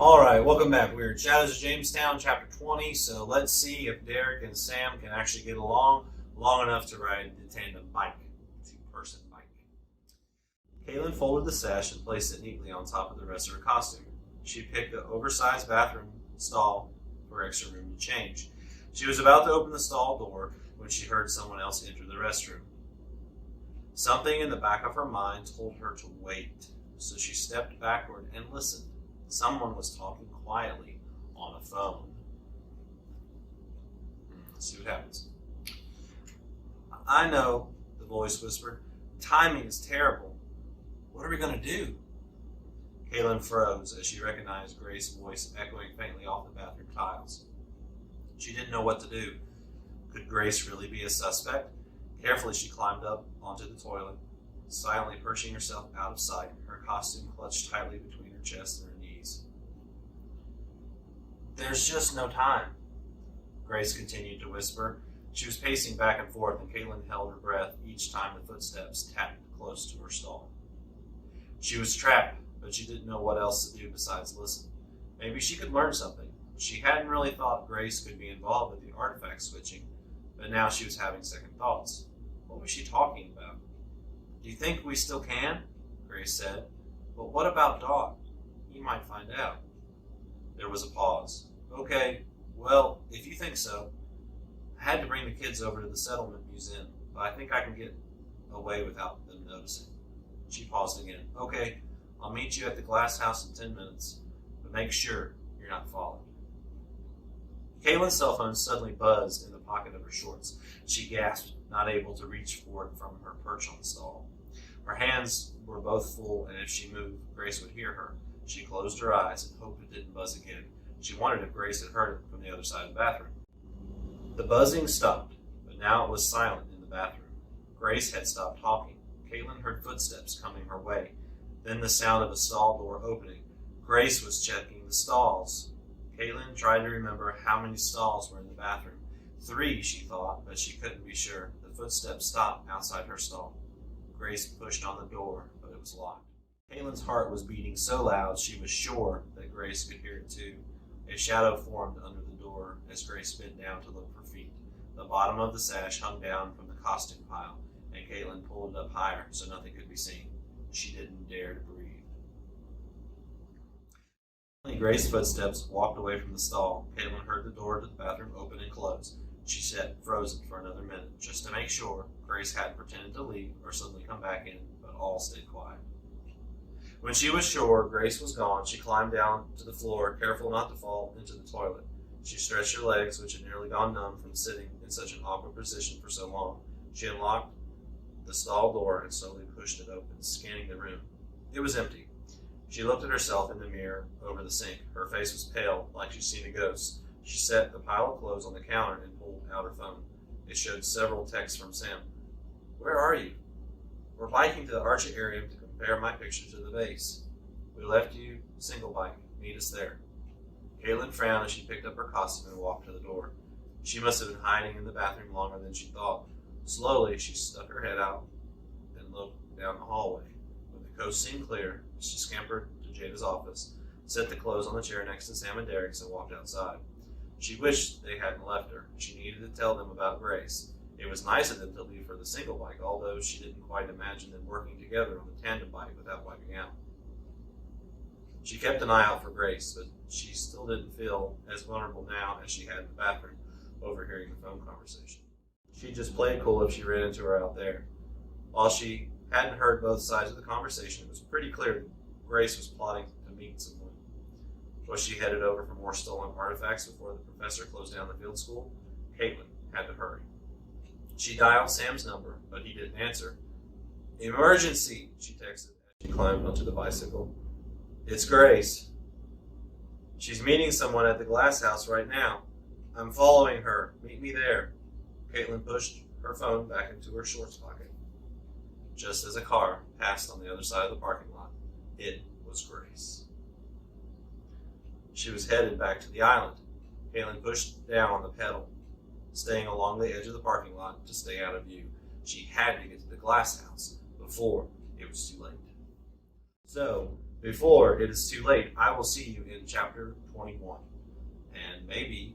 All right, welcome back. We're in Shadows of Jamestown, chapter 20. So let's see if Derek and Sam can actually get along long enough to ride the tandem bike, two-person bike. Kaylin folded the sash and placed it neatly on top of the rest of her costume. She picked the oversized bathroom stall for extra room to change. She was about to open the stall door when she heard someone else enter the restroom. Something in the back of her mind told her to wait, so she stepped backward and listened. Someone was talking quietly on a phone. Let's see what happens. I know, the voice whispered. Timing is terrible. What are we going to do? Kaylin froze as she recognized Grace's voice echoing faintly off the bathroom tiles. She didn't know what to do. Could Grace really be a suspect? Carefully, she climbed up onto the toilet, silently perching herself out of sight, her costume clutched tightly between her chest and her knees. There's just no time, Grace continued to whisper. She was pacing back and forth, and Kaylin held her breath each time the footsteps tapped close to her stall. She was trapped, but she didn't know what else to do besides listen. Maybe she could learn something. She hadn't really thought Grace could be involved with the artifact switching, but now she was having second thoughts. What was she talking about? Do you think we still can? Grace said. But what about Doc? He might find out. There was a pause. Okay, well, if you think so. I had to bring the kids over to the settlement museum, but I think I can get away without them noticing. She paused again. Okay, I'll meet you at the glass house in 10 minutes, but make sure you're not followed. Kaylin's cell phone suddenly buzzed in the pocket of her shorts. She gasped, not able to reach for it from her perch on the stall. Her hands were both full, and if she moved, Grace would hear her. She closed her eyes and hoped it didn't buzz again. She wondered if Grace had heard it from the other side of the bathroom. The buzzing stopped, but now it was silent in the bathroom. Grace had stopped talking. Kaylin heard footsteps coming her way, then the sound of a stall door opening. Grace was checking the stalls. Kaylin tried to remember how many stalls were in the bathroom. 3, she thought, but she couldn't be sure. The footsteps stopped outside her stall. Grace pushed on the door, but it was locked. Kaylin's heart was beating so loud she was sure that Grace could hear it too. A shadow formed under the door as Grace bent down to look for feet. The bottom of the sash hung down from the costume pile, and Kaylin pulled it up higher so nothing could be seen. She didn't dare to breathe. Grace's footsteps walked away from the stall. Kaylin heard the door to the bathroom open and close. She sat frozen for another minute, just to make sure Grace hadn't pretended to leave or suddenly come back in, but all stayed quiet. When she was sure Grace was gone, she climbed down to the floor, careful not to fall into the toilet. She stretched her legs, which had nearly gone numb from sitting in such an awkward position for so long. She unlocked the stall door and slowly pushed it open, scanning the room. It was empty. She looked at herself in the mirror over the sink. Her face was pale, like she'd seen a ghost. She set the pile of clothes on the counter and pulled out her phone. It showed several texts from Sam. Where are you? We're biking to the archaearium to compare my picture to the vase. We left you single bike. Meet us there. Kaylin frowned as she picked up her costume and walked to the door. She must have been hiding in the bathroom longer than she thought. Slowly, she stuck her head out and looked down the hallway. When the coast seemed clear, she scampered to Jada's office, set the clothes on the chair next to Sam and Derek's, and walked outside. She wished they hadn't left her. She needed to tell them about Grace. It was nice of them to leave her the single bike, although she didn't quite imagine them working together on the tandem bike without wiping out. She kept an eye out for Grace, but she still didn't feel as vulnerable now as she had in the bathroom, overhearing the phone conversation. She just played cool if she ran into her out there. While she hadn't heard both sides of the conversation, it was pretty clear that Grace was plotting to meet someone. Was she headed over for more stolen artifacts before the professor closed down the field school? Caitlin had to hurry. She dialed Sam's number, but he didn't answer. Emergency, she texted as she climbed onto the bicycle. It's Grace. She's meeting someone at the glass house right now. I'm following her. Meet me there. Caitlin pushed her phone back into her shorts pocket. Just as a car passed on the other side of the parking lot, it was Grace. She was headed back to the island. Caitlin pushed down on the pedal, staying along the edge of the parking lot to stay out of view. She had to get to the glass house before it was too late. So, Before it is too late, I will see you in chapter 21. And maybe